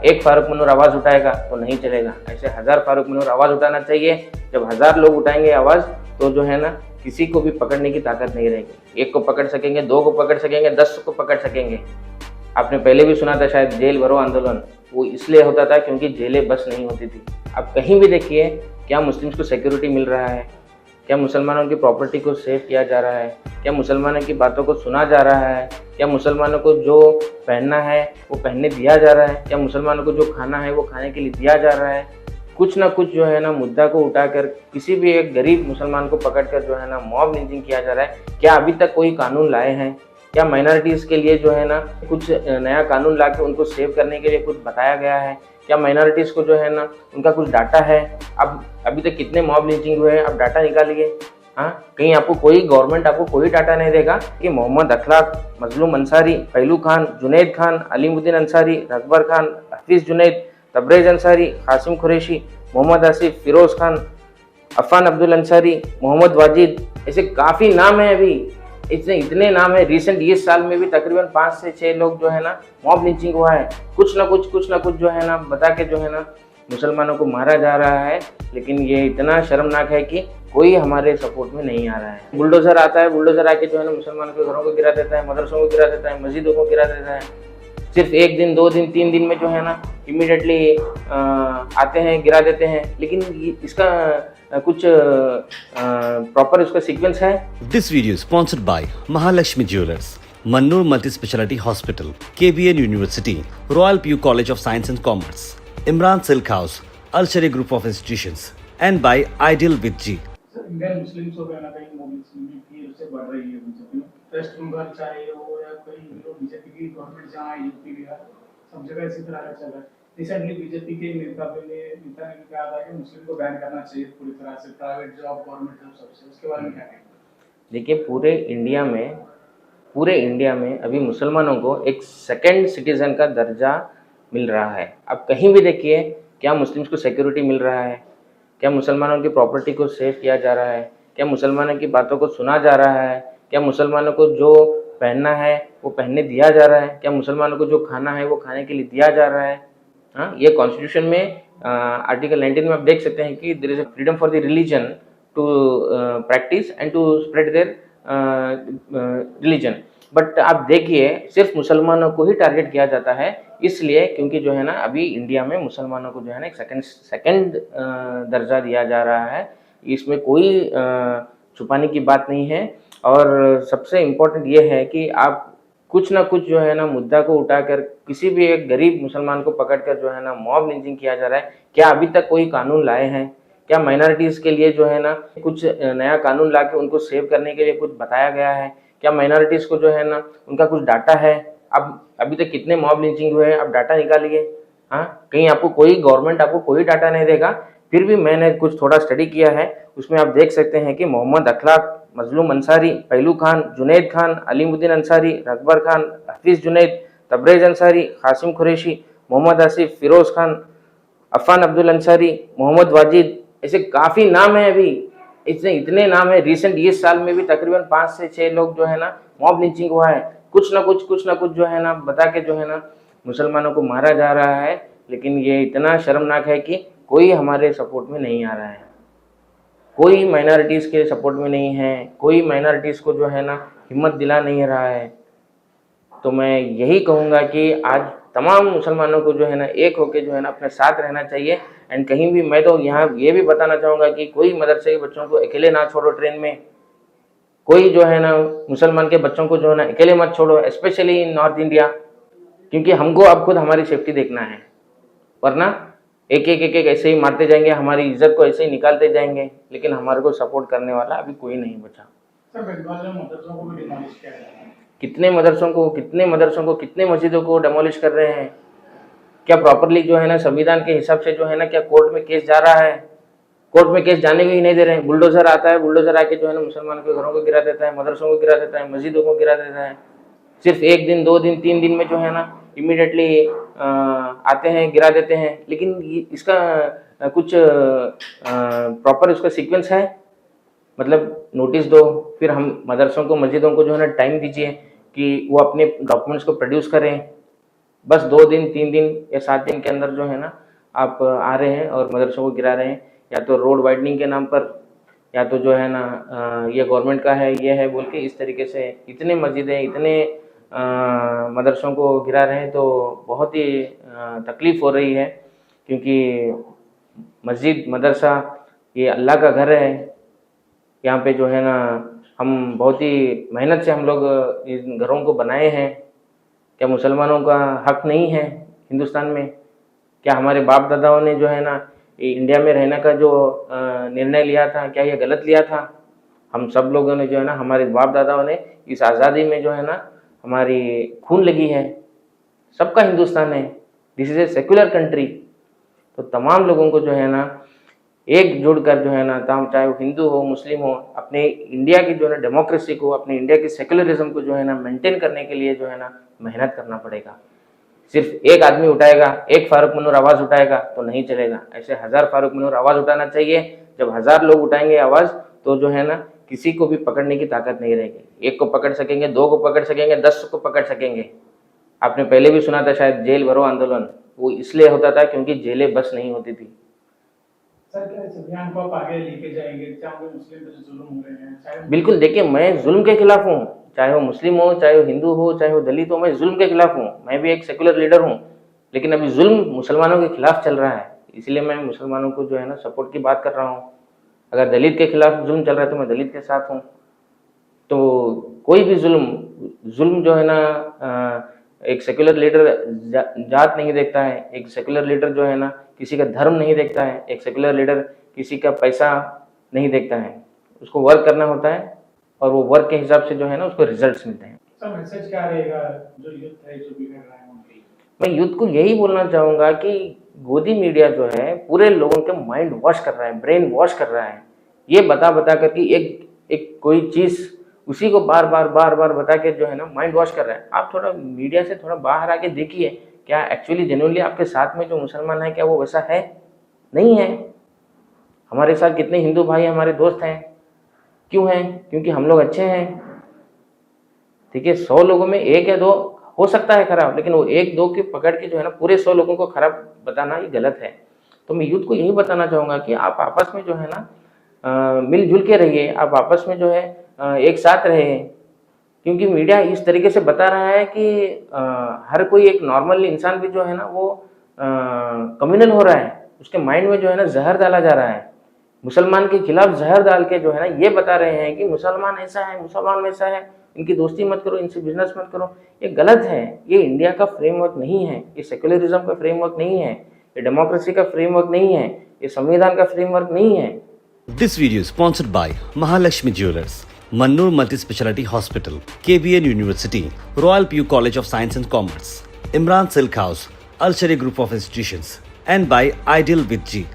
एक फारूक मनूर आवाज़ उठाएगा तो नहीं चलेगा, ऐसे 1000 फारूक मनूर आवाज़ उठाना चाहिए। जब 1000 लोग उठाएंगे आवाज़ तो जो है ना किसी को भी पकड़ने की ताकत नहीं रहेगी। एक को पकड़ सकेंगे, 2 को पकड़ सकेंगे, 10 को पकड़ सकेंगे। आपने पहले भी सुना था शायद जेल भरो आंदोलन, वो इसलिए होता था क्योंकि जेलें बस नहीं होती थी। अब कहीं भी देखिए क्या मुस्लिम्स को सिक्योरिटी मिल रहा है, क्या मुसलमानों की प्रॉपर्टी को सेव किया जा रहा है, क्या मुसलमानों की बातों को सुना जा रहा है, क्या मुसलमानों को जो पहनना है वो पहनने दिया जा रहा है, क्या मुसलमानों को जो खाना है वो खाने के लिए दिया जा रहा है। कुछ ना कुछ जो है ना मुद्दा को उठाकर किसी भी एक गरीब मुसलमान को पकड़कर जो है ना मॉब लिंचिंग किया जा रहा है। क्या अभी तक कोई कानून लाए हैं? क्या माइनॉरिटीज़ के लिए जो है ना कुछ नया कानून ला के उनको सेव करने के लिए कुछ बताया गया है? क्या माइनॉरिटीज़ को जो है ना उनका कुछ डाटा है? अब अभी तक कितने मॉब लिंचिंग हुए हैं, अब डाटा निकालिए। हाँ, कहीं आपको कोई गवर्नमेंट आपको कोई डाटा नहीं देगा कि मोहम्मद अखलाक, मजलूम अंसारी, पहलू खान, जुनैद खान, अलीमुद्दीन अंसारी, रकबर खान, हफीज़ जुनैद, तबरेज अंसारी, कासिम कुरैशी, मोहम्मद आसिफ, फिरोज़ खान, अफ़ान अब्दुल अंसारी, मोहम्मद वाजिद, ऐसे काफ़ी नाम हैं। अभी इतने नाम है। रिसेंट 20 साल में भी तकरीबन 5 से 6 लोग जो है ना मॉब लिंचिंग हुआ है। कुछ ना कुछ जो है ना बता के जो है ना मुसलमानों को मारा जा रहा है। लेकिन ये इतना शर्मनाक है कि कोई हमारे सपोर्ट में नहीं आ रहा है। बुलडोज़र आता है, बुलडोज़र आके जो है ना मुसलमानों के घरों को गिरा देता है, मदरसों को गिरा देता है, मस्जिदों को गिरा देता है। सिर्फ 1 दिन, 2 दिन, 3 दिन में जो है ना इमीडिएटली आते हैं, गिरा देते हैं। लेकिन इसका कुछ प्रॉपर उसका सीक्वेंस है। This video is sponsored by Mahalakshmi Jewelers, Mannur Multi-Speciality Hospital, KBN University, Royal PU College of Science and Commerce, Imran Silk House, Al Sharia Group of Institutions, and by Ideal with G. Indian Muslims को कहीं ना कहीं मुस्लिम की उससे बढ़ रही है BJP. Waste Bengal चाहे हो या कहीं बीजेपी की गवर्नमेंट जहाँ यूपी बिहार सब जगह इसी तरह का चल रहा है। रिसेंटली बीजेपी के नेता ने कहा था कि मुस्लिम को बैन करना चाहिए पूरी तरह से, प्राइवेट जॉब गवर्नमेंट जॉब सबसे। उसके बारे में क्या कहेंगे? देखिए पूरे इंडिया में अभी मुसलमानों को एक सेकंड सिटीज़न का दर्जा मिल रहा है। अब कहीं भी देखिए क्या मुस्लिम्स को सिक्योरिटी मिल रहा है, क्या मुसलमानों की प्रॉपर्टी को सेव किया जा रहा है, क्या मुसलमानों की बातों को सुना जा रहा है, क्या मुसलमानों को जो पहनना है वो पहनने दिया जा रहा है, क्या मुसलमानों को जो खाना है वो खाने के लिए दिया जा रहा है। हाँ, ये कॉन्स्टिट्यूशन में आर्टिकल 19 में आप देख सकते हैं कि there is a freedom for the religion to practice and to spread their religion. But आप देखिए सिर्फ मुसलमानों को ही टारगेट किया जाता है, इसलिए क्योंकि जो है ना अभी इंडिया में मुसलमानों को जो है ना एक सेकंड दर्जा दिया जा रहा है। इसमें कोई छुपाने की बात नहीं है। और सबसे इम्पोर्टेंट ये है कि आप कुछ ना कुछ जो है ना मुद्दा को उठाकर किसी भी एक गरीब मुसलमान को पकड़कर जो है ना मॉब लिंचिंग किया जा रहा है। क्या अभी तक कोई कानून लाए हैं? क्या माइनॉरिटीज़ के लिए जो है ना कुछ नया कानून ला के उनको सेव करने के लिए कुछ बताया गया है? क्या माइनॉरिटीज़ को जो है ना उनका कुछ डाटा है? अब अभी तक कितने मॉब लिंचिंग हुए हैं, अब डाटा निकालिए। हाँ, कहीं आपको कोई गवर्नमेंट आपको कोई डाटा नहीं देगा। फिर भी मैंने कुछ थोड़ा स्टडी किया है, उसमें आप देख सकते हैं कि मोहम्मद अखलाक, मजलूम अंसारी, पहलू खान, जुनैद खान, अलीमुद्दीन अंसारी, रकबर खान, हफीज़ जुनैद, तबरेज अंसारी, कासिम कुरैशी, मोहम्मद आसिफ, फिरोज़ खान, अफ़ान अब्दुल अंसारी, मोहम्मद वाजिद, ऐसे काफ़ी नाम हैं। अभी इतने नाम है। रिसेंट 20 साल में भी तकरीबन 5 से 6 लोग जो है ना मॉब लिंचिंग हुआ है। कुछ ना कुछ जो है ना बता के जो है ना मुसलमानों को मारा जा रहा है। लेकिन ये इतना शर्मनाक है कि कोई हमारे सपोर्ट में नहीं आ रहा है, कोई माइनॉरिटीज़ के सपोर्ट में नहीं है, कोई माइनॉरिटीज़ को जो है ना हिम्मत दिला नहीं रहा है। तो मैं यही कहूँगा कि आज तमाम मुसलमानों को जो है ना एक होकर जो है ना अपने साथ रहना चाहिए। एंड कहीं भी मैं तो यहाँ ये भी बताना चाहूँगा कि कोई मदरसे के बच्चों को अकेले ना छोड़ो ट्रेन में। कोई जो है ना मुसलमान के बच्चों को जो है ना अकेले मत छोड़ो, स्पेशली इन नॉर्थ इंडिया, क्योंकि हमको अब खुद हमारी सेफ्टी देखना है। वरना एक ऐसे ही मारते जाएंगे, हमारी इज्जत को ऐसे ही निकालते जाएंगे, लेकिन हमारे को सपोर्ट करने वाला अभी कोई नहीं बचा। सर, बंगाल में मदरसों को भी डिमोलिश किया गया है। कितने मदरसों को कितने मस्जिदों को डेमोलिश कर रहे हैं? क्या प्रॉपरली जो है ना संविधान के हिसाब से जो है ना क्या कोर्ट में केस जा रहा है? कोर्ट में केस जाने को ही नहीं दे रहे हैं। बुलडोज़र आता है, बुलडोज़र आके जो है ना मुसलमानों के घरों को गिरा देता है, मदरसों को गिरा देता है, मस्जिदों को गिरा देता है। सिर्फ 1 दिन, 2 दिन, 3 दिन में जो है ना इमीडिएटली आते हैं, गिरा देते हैं। लेकिन इसका कुछ प्रॉपर उसका सीक्वेंस है। मतलब नोटिस दो, फिर हम मदरसों को, मस्जिदों को जो है ना टाइम दीजिए कि वो अपने डॉक्यूमेंट्स को प्रोड्यूस करें। बस 2 दिन 3 दिन या 7 दिन के अंदर जो है ना आप आ रहे हैं और मदरसों को गिरा रहे हैं, या तो रोड वाइडनिंग के नाम पर, या तो जो है ना ये गवर्नमेंट का है, ये है बोल के इस तरीके से इतने मस्जिदें, इतने मदरसों को गिरा रहे हैं। तो बहुत ही तकलीफ़ हो रही है, क्योंकि मस्जिद मदरसा ये अल्लाह का घर है। यहाँ पे जो है ना हम बहुत ही मेहनत से हम लोग इन घरों को बनाए हैं। क्या मुसलमानों का हक नहीं है हिंदुस्तान में? क्या हमारे बाप दादाओं ने जो है ना इंडिया में रहने का जो निर्णय लिया था, क्या ये गलत लिया था? हम सब लोगों ने जो है ना, हमारे बाप दादाओं ने इस आज़ादी में जो है ना हमारी खून लगी है। सबका हिंदुस्तान है, this is a secular country. तो तमाम लोगों को जो है ना एक जुड़कर जो है ना, चाहे वो हिंदू हो मुस्लिम हो, अपने इंडिया की जो है ना डेमोक्रेसी को, अपने इंडिया की सेक्युलरिज्म को जो है ना मेंटेन करने के लिए जो है ना मेहनत करना पड़ेगा। सिर्फ एक आदमी उठाएगा, एक फारूक मनूर आवाज़ उठाएगा तो नहीं चलेगा, ऐसे 1000 फारूक मनूर आवाज़ उठाना चाहिए। जब 1000 लोग उठाएंगे आवाज़ तो जो है ना किसी को भी पकड़ने की ताकत नहीं रहेगी। एक को पकड़ सकेंगे, 2 को पकड़ सकेंगे, 10 को पकड़ सकेंगे। आपने पहले भी सुना था शायद जेल भरो आंदोलन, वो इसलिए होता था क्योंकि जेलें बस नहीं होती थी। सर क्या इस अभियान को आप आगे लेके जाएंगे, चाहे मुस्लिम पे जो जुल्म हो रहे हैं? शायद बिल्कुल, देखिए मैं जुल्म के खिलाफ हूँ, चाहे वो मुस्लिम हो, चाहे वो हिंदू हो, चाहे वो दलित हो, मैं जुल्म के खिलाफ हूँ। मैं भी एक सेकुलर लीडर हूँ, लेकिन अभी जुल्म मुसलमानों के खिलाफ चल रहा है, इसलिए मैं मुसलमानों को जो है ना सपोर्ट की बात कर रहा हूँ। अगर दलित के खिलाफ जुल्म चल रहा है तो मैं दलित के साथ हूँ। तो कोई भी जुल्म जो है ना एक सेकुलर लीडर जात नहीं देखता है, एक सेकुलर लीडर जो है ना किसी का धर्म नहीं देखता है, एक सेकुलर लीडर किसी का पैसा नहीं देखता है। उसको वर्क करना होता है और वो वर्क के हिसाब से जो है ना उसको रिजल्ट्स मिलते हैं। सर मैसेज क्या रहेगा जो यूथ है जो बिगड़ रहा है उनके लिए? मैं यूथ को यही बोलना चाहूँगा कि गोदी मीडिया जो है पूरे लोगों के माइंड वॉश कर रहा है, ब्रेन वॉश कर रहा है। ये बता करके एक कोई चीज़ उसी को बार बार बता के जो है ना माइंड वॉश कर रहा है। आप थोड़ा मीडिया से थोड़ा बाहर आके देखिए, क्या एक्चुअली जेन्युइनली आपके साथ में जो मुसलमान है क्या वो वैसा है? नहीं है। हमारे साथ कितने हिंदू भाई हमारे दोस्त हैं, क्यों हैं? क्योंकि हम लोग अच्छे हैं। ठीक है, 100 लोगों में 1 या 2 हो सकता है खराब, लेकिन वो 1-2 के पकड़ के जो है ना पूरे 100 लोगों को खराब बताना ये गलत है। तो मैं यूथ को यही बताना चाहूँगा कि आप आपस में जो है ना मिलजुल के रहिए, आप आपस में जो है एक साथ रहे। क्योंकि मीडिया इस तरीके से बता रहा है कि हर कोई एक नॉर्मल इंसान भी जो है ना वो कम्युनल हो रहा है, उसके माइंड में जो है ना जहर डाला जा रहा है। मुसलमान के खिलाफ जहर डाल के जो है ना ये बता रहे हैं कि मुसलमान ऐसा है, मुसलमान वैसा है, इनकी दोस्ती मत करो, इनसे बिजनेस मत करो। ये गलत है, ये इंडिया का फ्रेमवर्क नहीं है, ये सेक्युलरिज्म का फ्रेमवर्क नहीं है, ये डेमोक्रेसी का फ्रेमवर्क नहीं है, ये संविधान का फ्रेमवर्क नहीं है। This video is sponsored by Mahalakshmi Jewelers, Mannur Multi-Speciality Hospital, KBN University, Royal PU College of Science and Commerce, Imran Silk House, Al Sharia Group of Institutions, and by Ideal with G.